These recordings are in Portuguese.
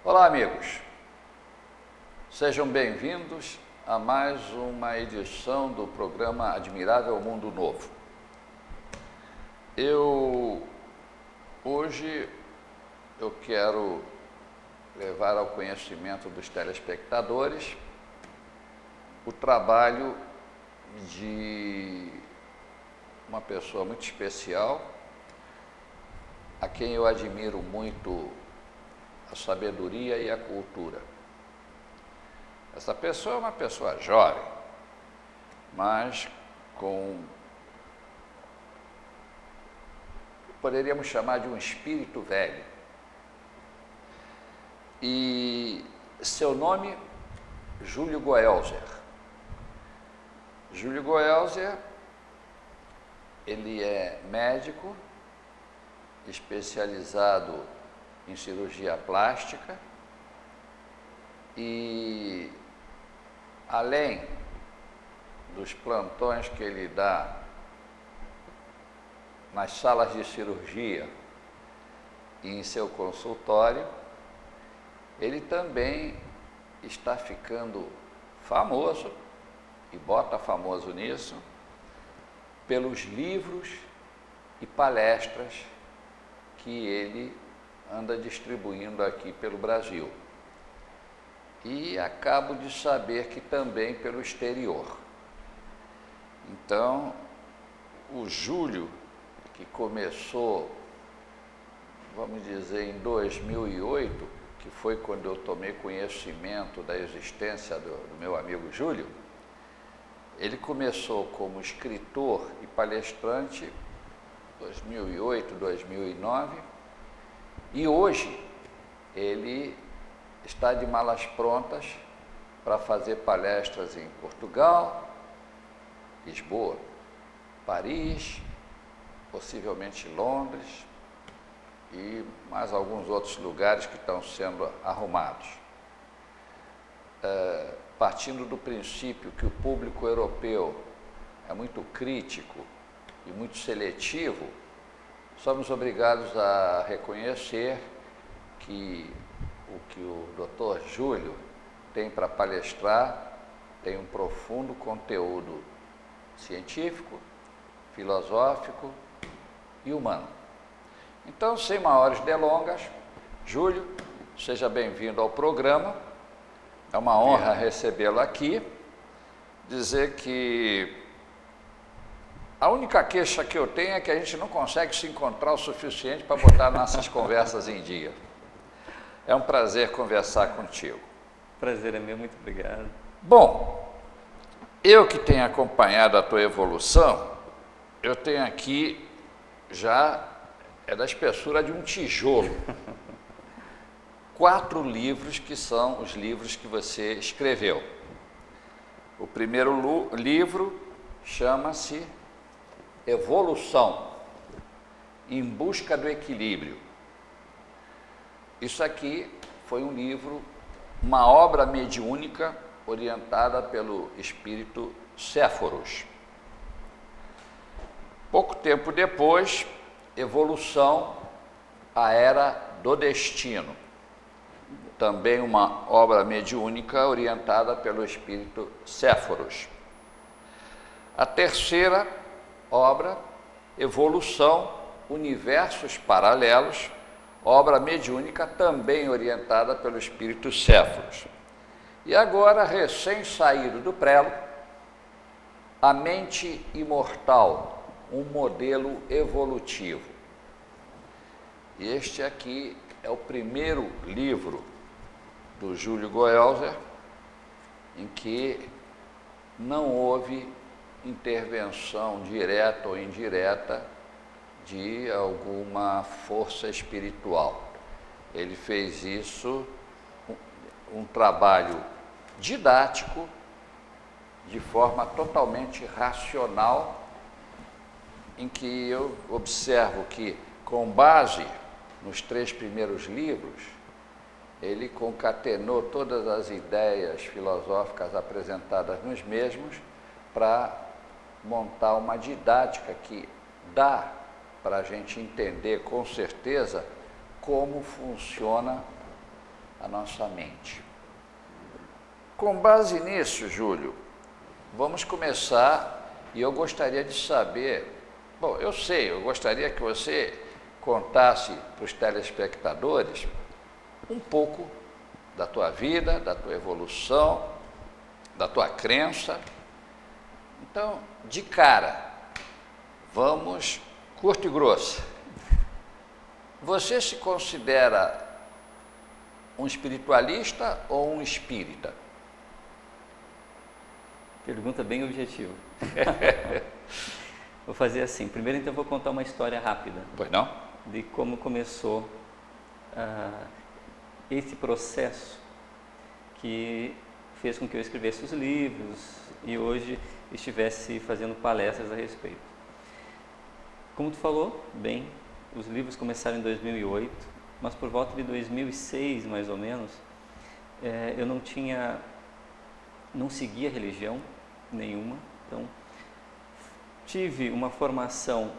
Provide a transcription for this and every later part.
Olá, amigos. Sejam bem-vindos a mais uma edição do programa Admirável Mundo Novo. Hoje eu quero levar ao conhecimento dos telespectadores o trabalho de uma pessoa muito especial, a quem eu admiro muito a sabedoria e a cultura. Essa pessoa é uma pessoa jovem, mas poderíamos chamar de um espírito velho. E seu nome, Júlio Goelzer. Júlio Goelzer, ele é médico, especializado em cirurgia plástica e, além dos plantões que ele dá nas salas de cirurgia e em seu consultório, ele também está ficando famoso, e bota famoso nisso, pelos livros e palestras que ele anda distribuindo aqui pelo Brasil. E acabo de saber que também pelo exterior. Então, o Júlio, que começou, vamos dizer, em 2008, que foi quando eu tomei conhecimento da existência do meu amigo Júlio, ele começou como escritor e palestrante em 2008, 2009, e hoje ele está de malas prontas para fazer palestras em Portugal, Lisboa, Paris, possivelmente Londres e mais alguns outros lugares que estão sendo arrumados. Partindo do princípio que o público europeu é muito crítico e muito seletivo, somos obrigados a reconhecer que o que o Dr. Júlio tem para palestrar tem um profundo conteúdo científico, filosófico e humano. Então, sem maiores delongas, Júlio, seja bem-vindo ao programa. É uma honra recebê-lo aqui. Dizer que a única queixa que eu tenho é que a gente não consegue se encontrar o suficiente para botar nossas conversas em dia. É um prazer conversar contigo. Prazer é meu, muito obrigado. Bom, eu que tenho acompanhado a tua evolução, eu tenho aqui já, é da espessura de um tijolo, 4 livros que são os livros que você escreveu. O primeiro livro chama-se Evolução, em busca do equilíbrio. Isso aqui foi um livro, uma obra mediúnica orientada pelo espírito Séforos. Pouco tempo depois, Evolução, a Era do Destino. Também uma obra mediúnica orientada pelo espírito Séforos. A terceira obra, Evolução, Universos Paralelos, obra mediúnica também orientada pelo espírito Séforos. E agora, recém-saído do prelo, A Mente Imortal, um modelo evolutivo. E este aqui é o primeiro livro do Júlio Goelzer em que não houve intervenção direta ou indireta de alguma força espiritual. Ele fez isso, um trabalho didático, de forma totalmente racional, em que eu observo que, com base nos 3 primeiros livros, ele concatenou todas as ideias filosóficas apresentadas nos mesmos para montar uma didática que dá para a gente entender com certeza como funciona a nossa mente. Com base nisso, Júlio, vamos começar e eu gostaria de saber, bom, eu gostaria que você contasse para os telespectadores um pouco da tua vida, da tua evolução, da tua crença. Então, de cara, vamos curto e grosso. Você se considera um espiritualista ou um espírita? Pergunta bem objetiva. Vou fazer assim. Primeiro, então, vou contar uma história rápida. Pois não? De como começou esse processo que fez com que eu escrevesse os livros e hoje estivesse fazendo palestras a respeito. Como tu falou, bem, os livros começaram em 2008, mas por volta de 2006, mais ou menos, eu não seguia religião nenhuma, então tive uma formação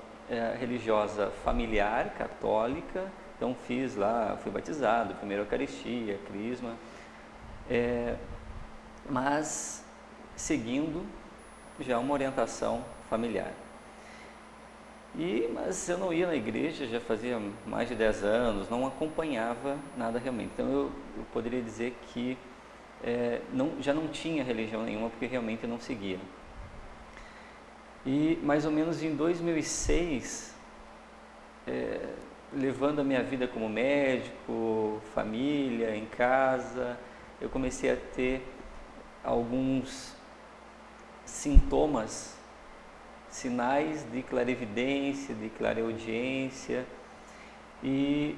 religiosa familiar, católica, então fiz lá, fui batizado, primeira Eucaristia, Crisma, mas seguindo já uma orientação familiar. Mas eu não ia na igreja, já fazia mais de 10 anos, não acompanhava nada realmente. Então eu poderia dizer que já não tinha religião nenhuma, porque realmente eu não seguia. E mais ou menos em 2006, levando a minha vida como médico, família, em casa, eu comecei a ter alguns sintomas, sinais de clarividência, de clareaudiência, e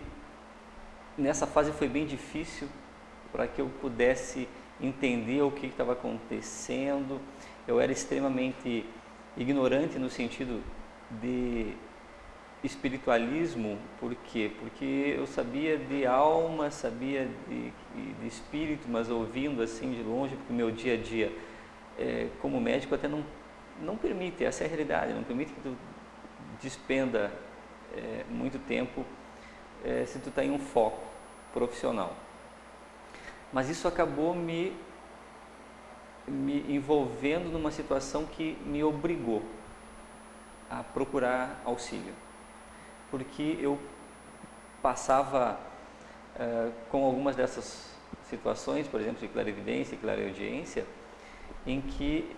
nessa fase foi bem difícil para que eu pudesse entender o que estava acontecendo. Eu era extremamente ignorante no sentido de espiritualismo. Por quê? Porque eu sabia de alma, sabia de espírito, mas ouvindo assim de longe, porque o meu dia a dia como médico até não permite, essa é a realidade, não permite que tu despenda muito tempo se tu está em um foco profissional. Mas isso acabou me envolvendo numa situação que me obrigou a procurar auxílio, porque eu passava com algumas dessas situações, por exemplo, de clarividência e clareaudiência, em que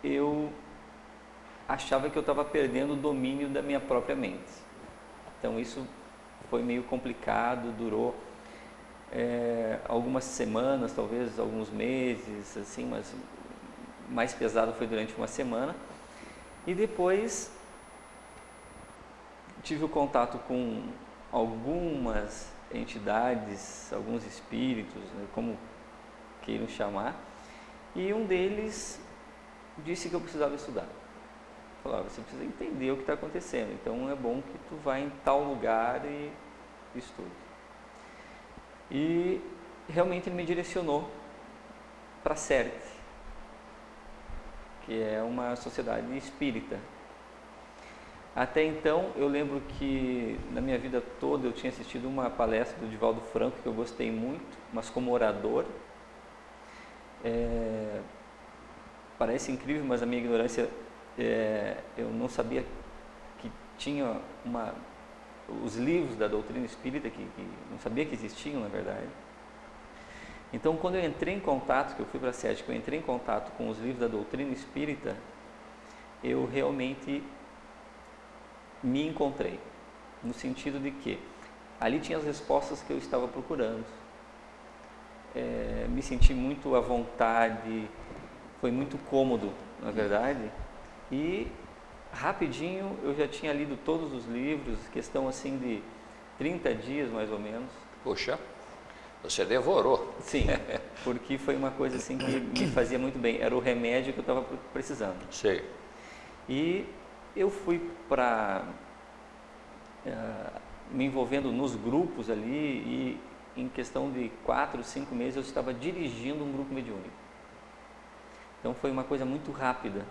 eu achava que eu estava perdendo o domínio da minha própria mente. Então isso foi meio complicado, durou algumas semanas, talvez alguns meses, assim, mas mais pesado foi durante uma semana. E depois tive o contato com algumas entidades, alguns espíritos, né, como queiram chamar, e um deles disse que eu precisava estudar. Falava, você precisa entender o que está acontecendo, então é bom que tu vá em tal lugar e estude. E realmente ele me direcionou para a CERT, que é uma sociedade espírita. Até então, eu lembro que na minha vida toda eu tinha assistido uma palestra do Divaldo Franco, que eu gostei muito, mas como orador. Parece incrível, mas a minha ignorância, eu não sabia que tinha os livros da doutrina espírita, que não sabia que existiam, na verdade. Então, quando eu entrei em contato, que eu fui para a SEDEC, eu entrei em contato com os livros da doutrina espírita, eu realmente me encontrei, no sentido de que ali tinha as respostas que eu estava procurando. Me senti muito à vontade, foi muito cômodo, na verdade, e rapidinho eu já tinha lido todos os livros, questão assim de 30 dias mais ou menos. Poxa, você devorou. Sim, porque foi uma coisa assim que me fazia muito bem, era o remédio que eu estava precisando. Sei. E eu fui me envolvendo nos grupos ali, e em questão de 4, 5 meses eu estava dirigindo um grupo mediúnico. Então foi uma coisa muito rápida.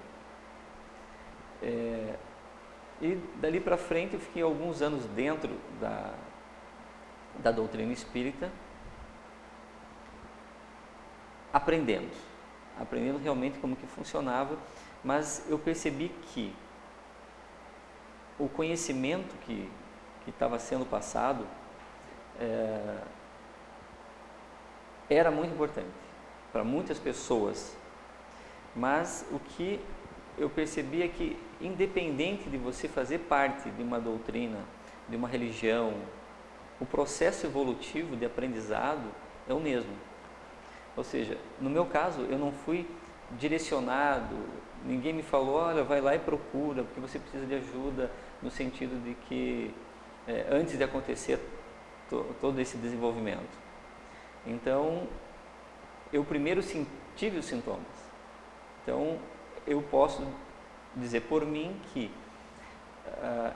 E dali para frente eu fiquei alguns anos dentro da doutrina espírita, aprendendo realmente como que funcionava, mas eu percebi que o conhecimento que estava sendo passado era muito importante para muitas pessoas, mas o que eu percebi é que, independente de você fazer parte de uma doutrina, de uma religião, o processo evolutivo de aprendizado é o mesmo. Ou seja, no meu caso, eu não fui direcionado, ninguém me falou, olha, vai lá e procura, porque você precisa de ajuda, no sentido de que, antes de acontecer todo esse desenvolvimento. Então, eu primeiro tive os sintomas. Então, eu posso dizer por mim que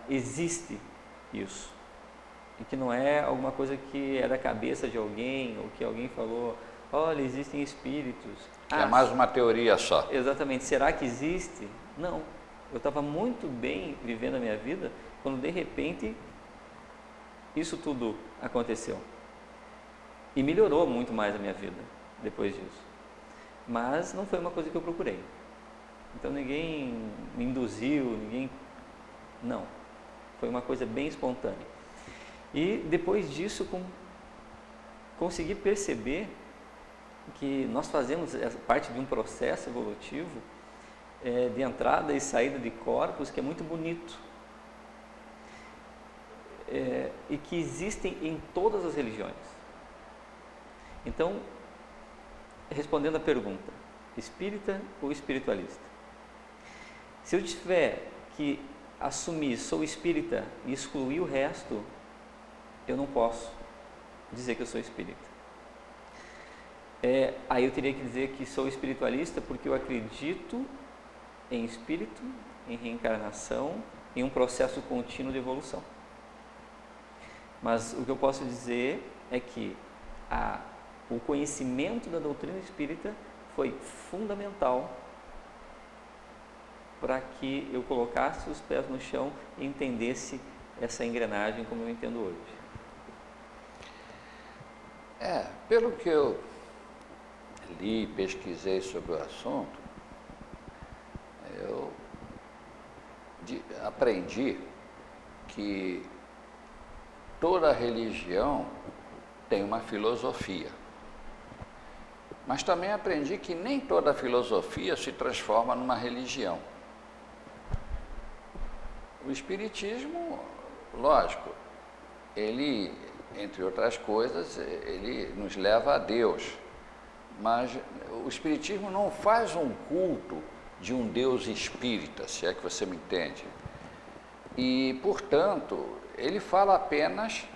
existe isso. E que não é alguma coisa que é da cabeça de alguém, ou que alguém falou, olha, existem espíritos. É mais uma teoria só. Exatamente. Será que existe? Não. Eu estava muito bem vivendo a minha vida, quando de repente isso tudo aconteceu. E melhorou muito mais a minha vida depois disso. Mas não foi uma coisa que eu procurei. Então ninguém me induziu, não. Foi uma coisa bem espontânea. E depois disso consegui perceber que nós fazemos parte de um processo evolutivo de entrada e saída de corpos que é muito bonito. E que existem em todas as religiões. Então, respondendo à pergunta, espírita ou espiritualista? Se eu tiver que assumir sou espírita e excluir o resto, eu não posso dizer que eu sou espírita. Aí eu teria que dizer que sou espiritualista porque eu acredito em espírito, em reencarnação, em um processo contínuo de evolução. Mas o que eu posso dizer é que o conhecimento da doutrina espírita foi fundamental para que eu colocasse os pés no chão e entendesse essa engrenagem como eu entendo hoje. Pelo que eu li e pesquisei sobre o assunto, eu aprendi que toda religião tem uma filosofia. Mas também aprendi que nem toda filosofia se transforma numa religião. O Espiritismo, lógico, ele, entre outras coisas, ele nos leva a Deus. Mas o Espiritismo não faz um culto de um Deus espírita, se é que você me entende. E, portanto, ele fala apenas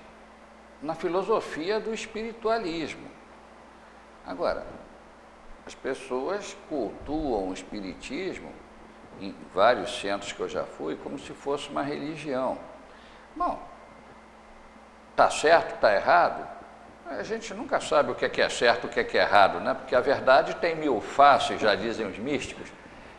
na filosofia do espiritualismo. Agora, as pessoas cultuam o espiritismo, em vários centros que eu já fui, como se fosse uma religião. Bom, está certo, está errado? A gente nunca sabe o que é certo, o que é errado, né? Porque a verdade tem 1000 faces, já dizem os místicos.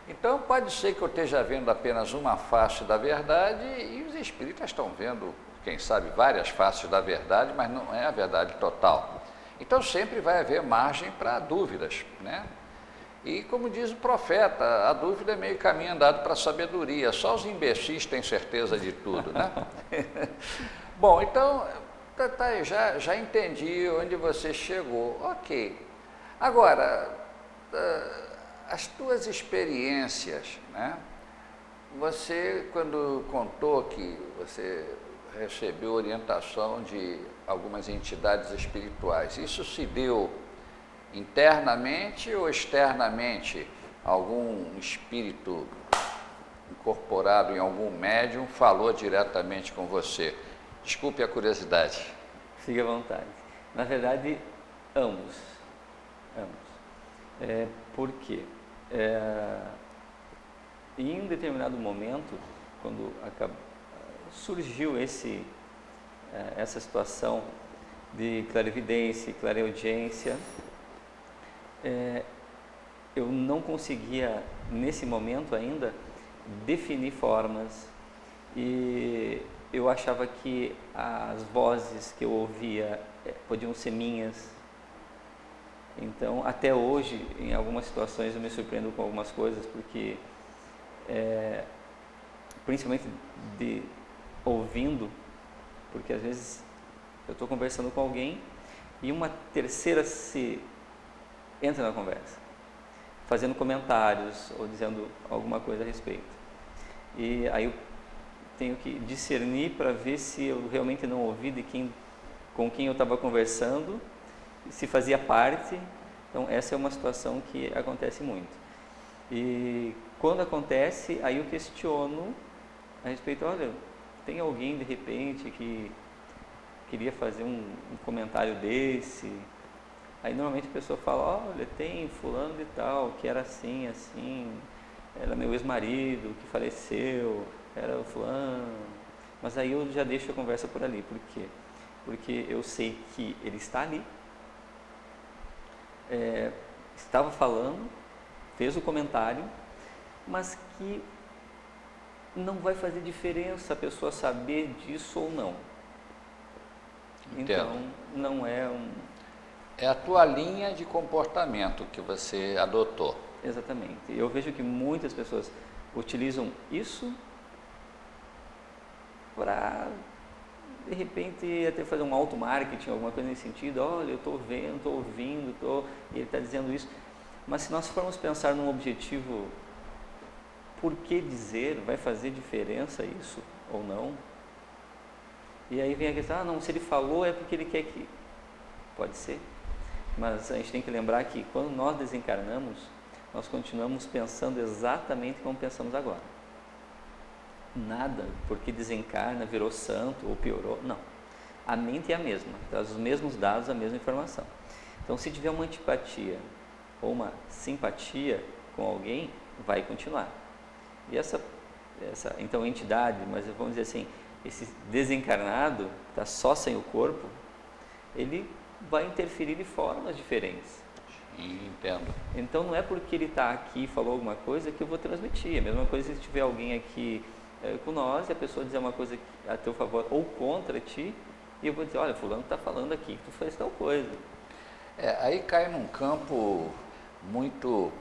Então, pode ser que eu esteja vendo apenas uma face da verdade e os espíritas estão vendo, quem sabe, várias faces da verdade, mas não é a verdade total. Então, sempre vai haver margem para dúvidas, né? E, como diz o profeta, a dúvida é meio caminho andado para a sabedoria. Só os imbecis têm certeza de tudo, né? Bom, então, já entendi onde você chegou. Ok. Agora, as tuas experiências, né? Você, quando contou que você recebeu orientação de algumas entidades espirituais, isso se deu internamente ou externamente? Algum espírito incorporado em algum médium falou diretamente com você? Desculpe a curiosidade. Fique à vontade. Na verdade, ambos. Por quê? Em um determinado momento, quando surgiu essa situação de clarividência e clareaudiência, eu não conseguia, nesse momento ainda, definir formas, e eu achava que as vozes que eu ouvia podiam ser minhas. Então, até hoje, em algumas situações, eu me surpreendo com algumas coisas, porque, principalmente ouvindo, porque às vezes eu estou conversando com alguém e uma terceira se entra na conversa, fazendo comentários ou dizendo alguma coisa a respeito. E aí eu tenho que discernir para ver se eu realmente não ouvi com quem eu estava conversando, se fazia parte. Então essa é uma situação que acontece muito. E quando acontece, aí eu questiono a respeito, olha, tem alguém de repente que queria fazer um comentário desse? Aí normalmente a pessoa fala, olha, tem fulano de tal, que era assim, assim, era meu ex-marido que faleceu, era o fulano. Mas aí eu já deixo a conversa por ali. Por quê? Porque eu sei que ele está ali, estava falando, fez o comentário, mas que não vai fazer diferença a pessoa saber disso ou não. Entendo. Então, não é É a tua linha de comportamento que você adotou. Exatamente. Eu vejo que muitas pessoas utilizam isso para, de repente, até fazer um auto-marketing, alguma coisa nesse sentido. Olha, eu estou vendo, estou ouvindo, e ele está dizendo isso. Mas se nós formos pensar num objetivo, por que dizer, vai fazer diferença isso ou não? E aí vem a questão, não, se ele falou é porque ele quer que... Pode ser. Mas a gente tem que lembrar que quando nós desencarnamos, nós continuamos pensando exatamente como pensamos agora. Nada, porque desencarna, virou santo ou piorou, não. A mente é a mesma, traz os mesmos dados, a mesma informação. Então, se tiver uma antipatia ou uma simpatia com alguém, vai continuar. E então, entidade, mas vamos dizer assim, esse desencarnado, que está só sem o corpo, ele vai interferir de formas diferentes. Entendo. Então não é porque ele está aqui e falou alguma coisa que eu vou transmitir. A mesma coisa se tiver alguém aqui com nós e a pessoa dizer uma coisa a teu favor ou contra ti, e eu vou dizer, olha, fulano está falando aqui que tu fez tal coisa. Aí cai num campo muito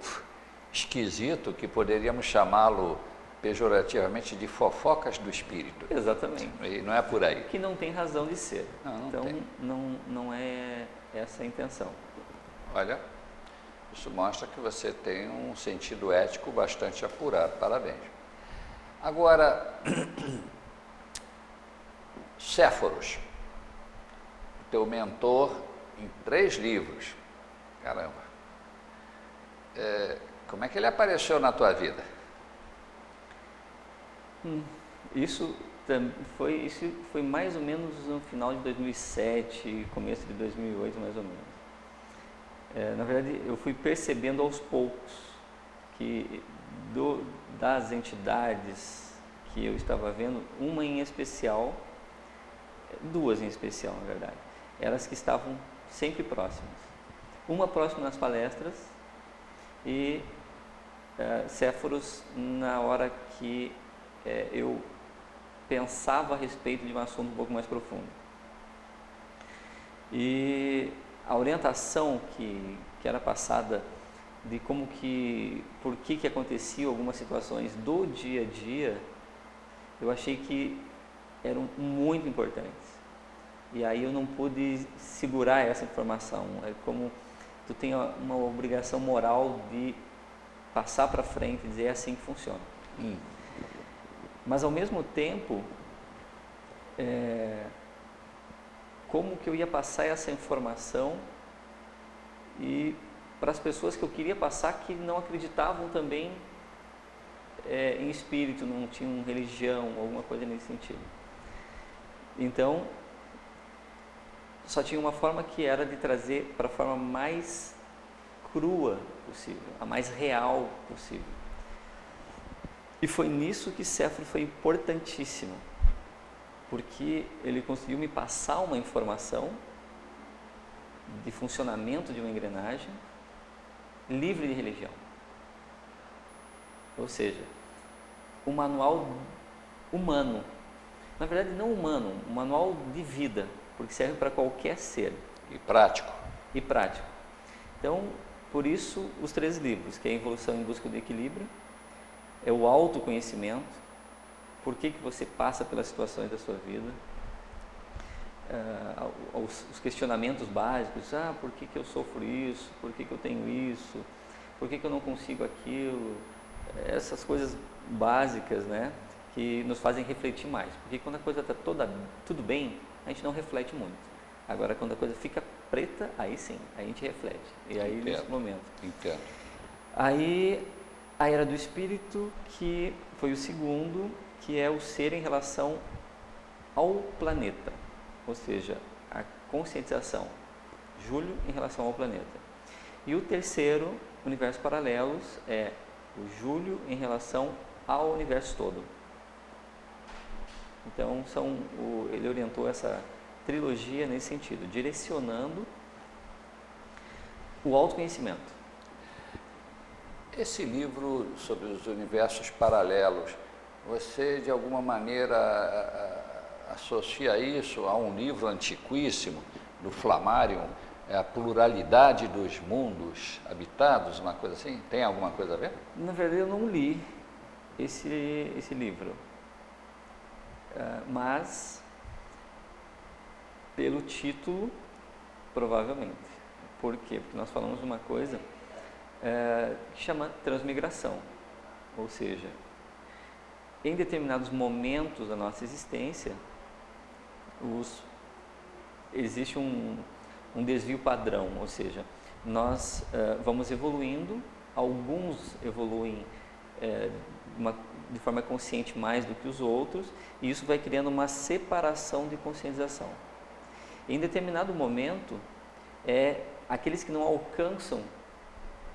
esquisito, que poderíamos chamá-lo pejorativamente de fofocas do espírito. Exatamente. E não é por aí. Que não tem razão de ser. Não então tem. Não é essa a intenção. Olha, isso mostra que você tem um sentido ético bastante apurado. Parabéns. Agora, Séforos, teu mentor em 3 livros. Caramba. Como é que ele apareceu na tua vida? Isso foi mais ou menos no final de 2007, começo de 2008, mais ou menos. Na verdade, eu fui percebendo aos poucos que das entidades que eu estava vendo, uma em especial, 2 em especial, na verdade, elas que estavam sempre próximas. Uma próxima nas palestras e Séforos na hora que eu pensava a respeito de um assunto um pouco mais profundo. E a orientação que era passada de por que acontecia algumas situações do dia a dia, eu achei que eram muito importantes. E aí eu não pude segurar essa informação. É como tu tem uma obrigação moral de passar para frente e dizer é assim que funciona. Mas ao mesmo tempo, como que eu ia passar essa informação e para as pessoas que eu queria passar que não acreditavam também em espírito, não tinham religião, alguma coisa nesse sentido. Então, só tinha uma forma que era de trazer para a forma mais crua possível, a mais real possível. E foi nisso que Séforo foi importantíssimo, porque ele conseguiu me passar uma informação de funcionamento de uma engrenagem livre de religião. Ou seja, um manual humano, na verdade não humano, um manual de vida, porque serve para qualquer ser. E prático. E prático. Então, por isso, os 3 livros, que é a Evolução em Busca do Equilíbrio, é o autoconhecimento, por que você passa pelas situações da sua vida, os questionamentos básicos, por que eu sofro isso, por que eu tenho isso, por que eu não consigo aquilo, essas coisas básicas, né, que nos fazem refletir mais, porque quando a coisa está tudo bem, a gente não reflete muito. Agora, quando a coisa fica preta, aí sim, a gente reflete, e aí Entendo. nesse momento. Entendo. Aí, a Era do Espírito, que foi o segundo, que é o ser em relação ao planeta, ou seja, a conscientização, Júlio em relação ao planeta. E o terceiro, Universos Paralelos, é o Júlio em relação ao universo todo. Então, ele orientou essa trilogia nesse sentido, direcionando o autoconhecimento. Esse livro sobre os universos paralelos, você de alguma maneira associa isso a um livro antiquíssimo do Flammarion, a pluralidade dos mundos habitados, uma coisa assim? Tem alguma coisa a ver? Na verdade, eu não li esse livro, mas pelo título, provavelmente. Por quê? Porque nós falamos de uma coisa que chama transmigração, ou seja, em determinados momentos da nossa existência, existe um desvio padrão, ou seja, nós vamos evoluindo, alguns evoluem de forma consciente mais do que os outros, e isso vai criando uma separação de conscientização. Em determinado momento, aqueles que não alcançam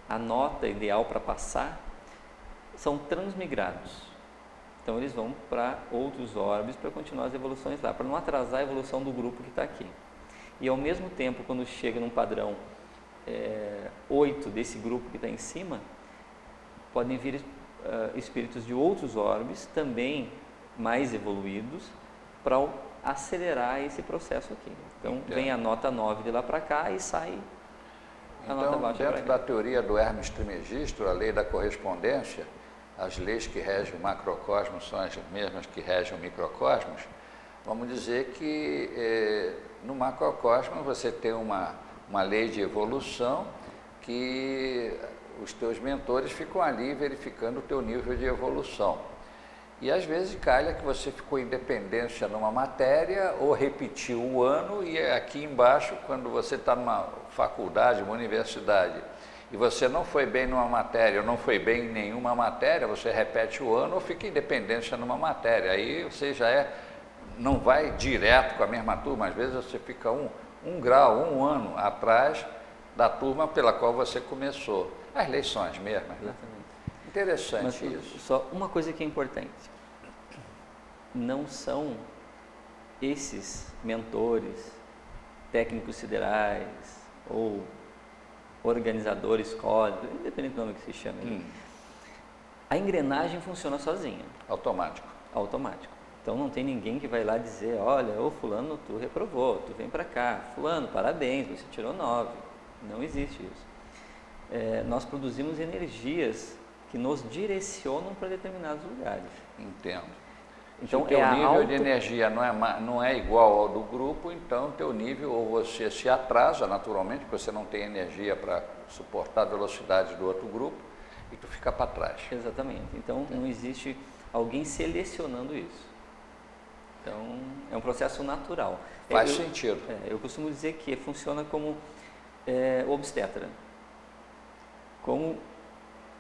a nota ideal para passar, são transmigrados. Então eles vão para outros orbes para continuar as evoluções lá, para não atrasar a evolução do grupo que está aqui. E ao mesmo tempo, quando chega num padrão 8 desse grupo que está em cima, podem vir espíritos de outros orbes, também mais evoluídos, para acelerar esse processo aqui. Então vem a nota 9 de lá para cá e sai a nota baixa para cá. Dentro da teoria do Hermes Trismegisto, a lei da correspondência, as leis que regem o macrocosmos são as mesmas que regem o microcosmos. Vamos dizer que no macrocosmos você tem uma lei de evolução que os teus mentores ficam ali verificando o teu nível de evolução. E às vezes calha que você ficou em dependência numa matéria ou repetiu o ano, e aqui embaixo, quando você está numa faculdade, uma universidade, e você não foi bem numa matéria ou não foi bem em nenhuma matéria, você repete o ano ou fica em dependência numa matéria. Aí você já não vai direto com a mesma turma, às vezes você fica um grau, um ano atrás da turma pela qual você começou. As leis são as mesmas, né? Interessante isso. Só uma coisa que é importante, não são esses mentores, técnicos siderais ou organizadores cósmicos, independente do nome que se chame, a engrenagem funciona sozinha. Automático. Automático. Então não tem ninguém que vai lá dizer, olha, ô fulano, tu reprovou, tu vem para cá, fulano, parabéns, você tirou 9. Não existe isso. Nós produzimos energias que nos direcionam para determinados lugares. Entendo. Então, se o teu nível de energia não é igual ao do grupo, então o teu nível, ou você se atrasa naturalmente, porque você não tem energia para suportar a velocidade do outro grupo, e tu fica para trás. Exatamente. Então não existe alguém selecionando isso. Então é um processo natural. Faz sentido. Eu costumo dizer que funciona como obstetra. Como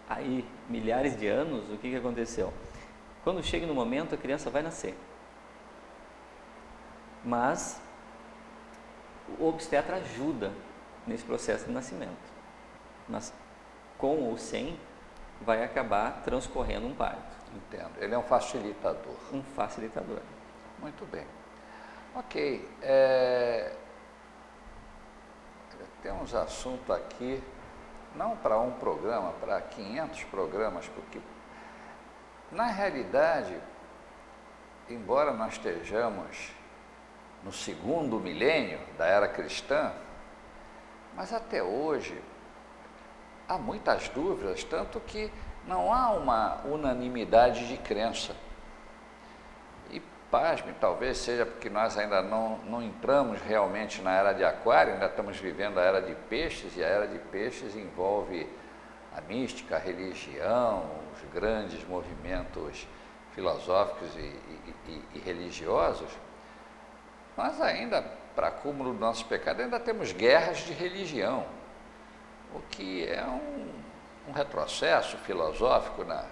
aí, milhares de anos, o que aconteceu? Quando chega no momento, a criança vai nascer. Mas o obstetra ajuda nesse processo de nascimento. Mas com ou sem, vai acabar transcorrendo um parto. Entendo. Ele é um facilitador. Um facilitador. Muito bem. Ok. Temos assunto aqui, não para um programa, para 500 programas, porque, na realidade, embora nós estejamos no segundo milênio da era cristã, mas até hoje há muitas dúvidas, tanto que não há uma unanimidade de crença. E, pasme, talvez seja porque nós ainda não entramos realmente na era de Aquário, ainda estamos vivendo a era de Peixes, e a era de Peixes envolve a mística, a religião, os grandes movimentos filosóficos e religiosos. Nós ainda, para acúmulo do nosso pecado, ainda temos guerras de religião, o que é um retrocesso filosófico, né?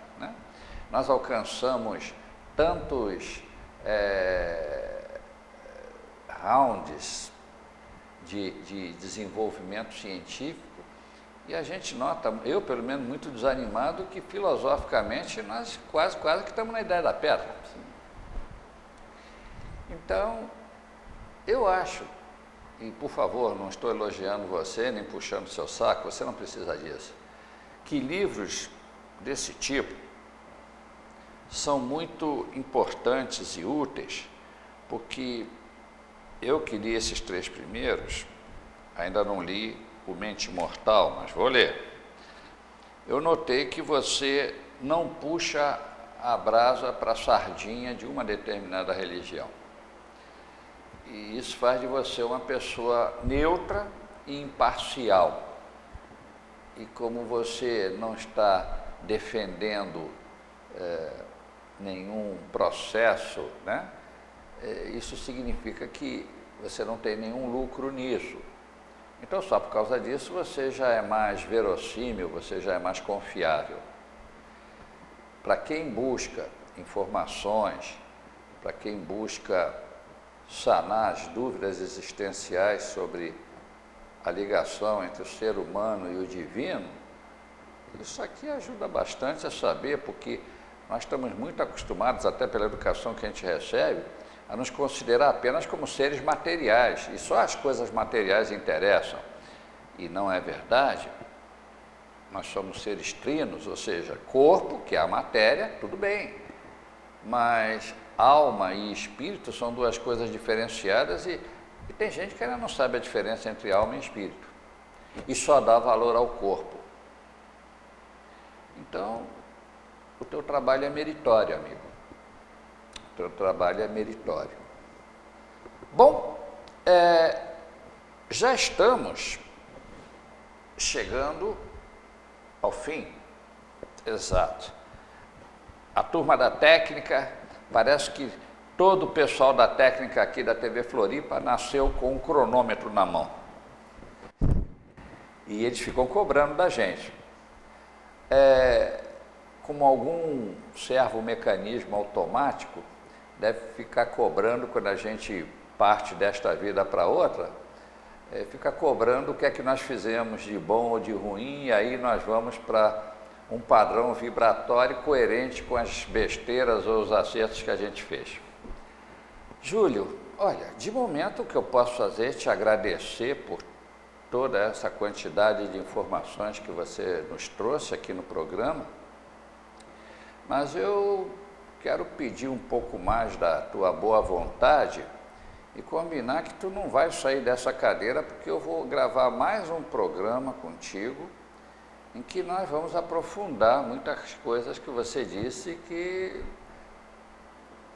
Nós alcançamos tantos rounds de desenvolvimento científico, e a gente nota, eu pelo menos muito desanimado, que filosoficamente nós quase que estamos na idade da pedra. Então, eu acho, e por favor, não estou elogiando você, nem puxando o seu saco, você não precisa disso, que livros desse tipo são muito importantes e úteis, porque eu que li esses 3 primeiros, ainda não li o Mente Imortal, mas vou ler. Eu notei que você não puxa a brasa para a sardinha de uma determinada religião. E isso faz de você uma pessoa neutra e imparcial. E como você não está defendendo nenhum processo, né? Isso significa que você não tem nenhum lucro nisso. Então, só por causa disso, você já é mais verossímil, você já é mais confiável. Para quem busca informações, para quem busca sanar as dúvidas existenciais sobre a ligação entre o ser humano e o divino, isso aqui ajuda bastante a saber, porque nós estamos muito acostumados, até pela educação que a gente recebe, a nos considerar apenas como seres materiais, e só as coisas materiais interessam. E não é verdade. Nós somos seres trinos, ou seja, corpo, que é a matéria, tudo bem, mas alma e espírito são 2 coisas diferenciadas, e tem gente que ainda não sabe a diferença entre alma e espírito, e só dá valor ao corpo. Então, o teu trabalho é meritório, amigo. O teu trabalho é meritório. Bom, já estamos chegando ao fim. Exato. A turma da técnica, parece que todo o pessoal da técnica aqui da TV Floripa nasceu com um cronômetro na mão. E eles ficam cobrando da gente. Como algum servo-mecanismo automático deve ficar cobrando quando a gente parte desta vida para outra, fica cobrando o que é que nós fizemos de bom ou de ruim, e aí nós vamos para um padrão vibratório coerente com as besteiras ou os acertos que a gente fez. Júlio, olha, de momento o que eu posso fazer é te agradecer por toda essa quantidade de informações que você nos trouxe aqui no programa, mas eu quero pedir um pouco mais da tua boa vontade e combinar que tu não vai sair dessa cadeira, porque eu vou gravar mais um programa contigo em que nós vamos aprofundar muitas coisas que você disse que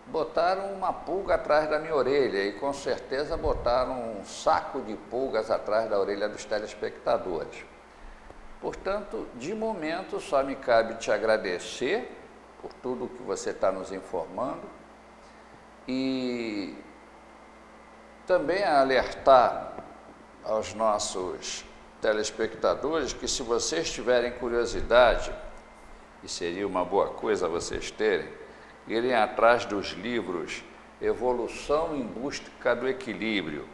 botaram uma pulga atrás da minha orelha, e com certeza botaram um saco de pulgas atrás da orelha dos telespectadores. Portanto, de momento, só me cabe te agradecer por tudo que você está nos informando e também alertar aos nossos telespectadores que, se vocês tiverem curiosidade, e seria uma boa coisa vocês terem, irem atrás dos livros Evolução em Busca do Equilíbrio,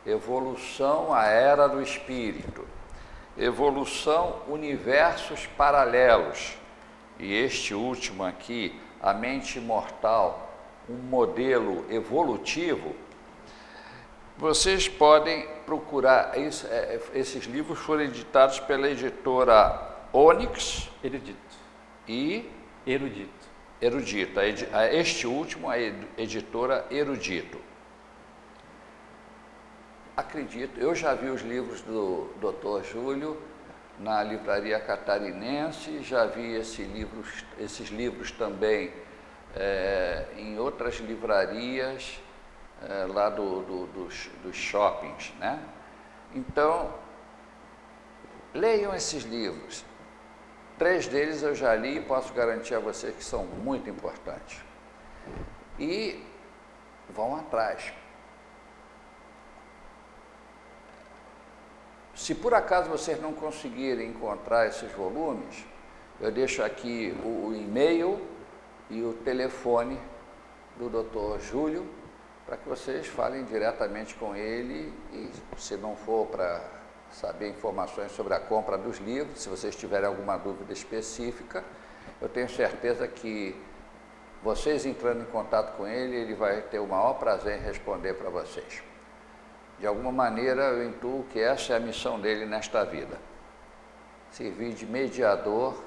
Evolução à Era do Espírito, Evolução Universos Paralelos, e este último aqui, A Mente Imortal, um modelo evolutivo. Vocês podem procurar, esses livros foram editados pela editora Onyx e Erudito. Este último, a editora Erudito. Acredito, eu já vi os livros do Dr. Júlio, na Livraria Catarinense, já vi esses livros também em outras livrarias lá dos shoppings, né? Então, leiam esses livros. 3 deles eu já li e posso garantir a vocês que são muito importantes. E vão atrás. Se por acaso vocês não conseguirem encontrar esses volumes, eu deixo aqui o e-mail e o telefone do Dr. Júlio, para que vocês falem diretamente com ele, e se não for para saber informações sobre a compra dos livros, se vocês tiverem alguma dúvida específica, eu tenho certeza que vocês entrando em contato com ele, ele vai ter o maior prazer em responder para vocês. De alguma maneira, eu intuo que essa é a missão dele nesta vida. Servir de mediador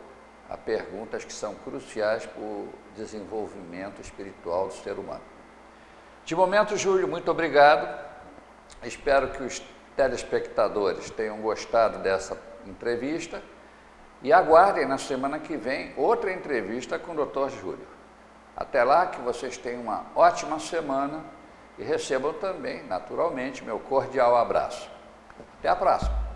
a perguntas que são cruciais para o desenvolvimento espiritual do ser humano. De momento, Júlio, muito obrigado. Espero que os telespectadores tenham gostado dessa entrevista e aguardem na semana que vem outra entrevista com o Dr. Júlio. Até lá, que vocês tenham uma ótima semana e recebam também, naturalmente, meu cordial abraço. Até a próxima!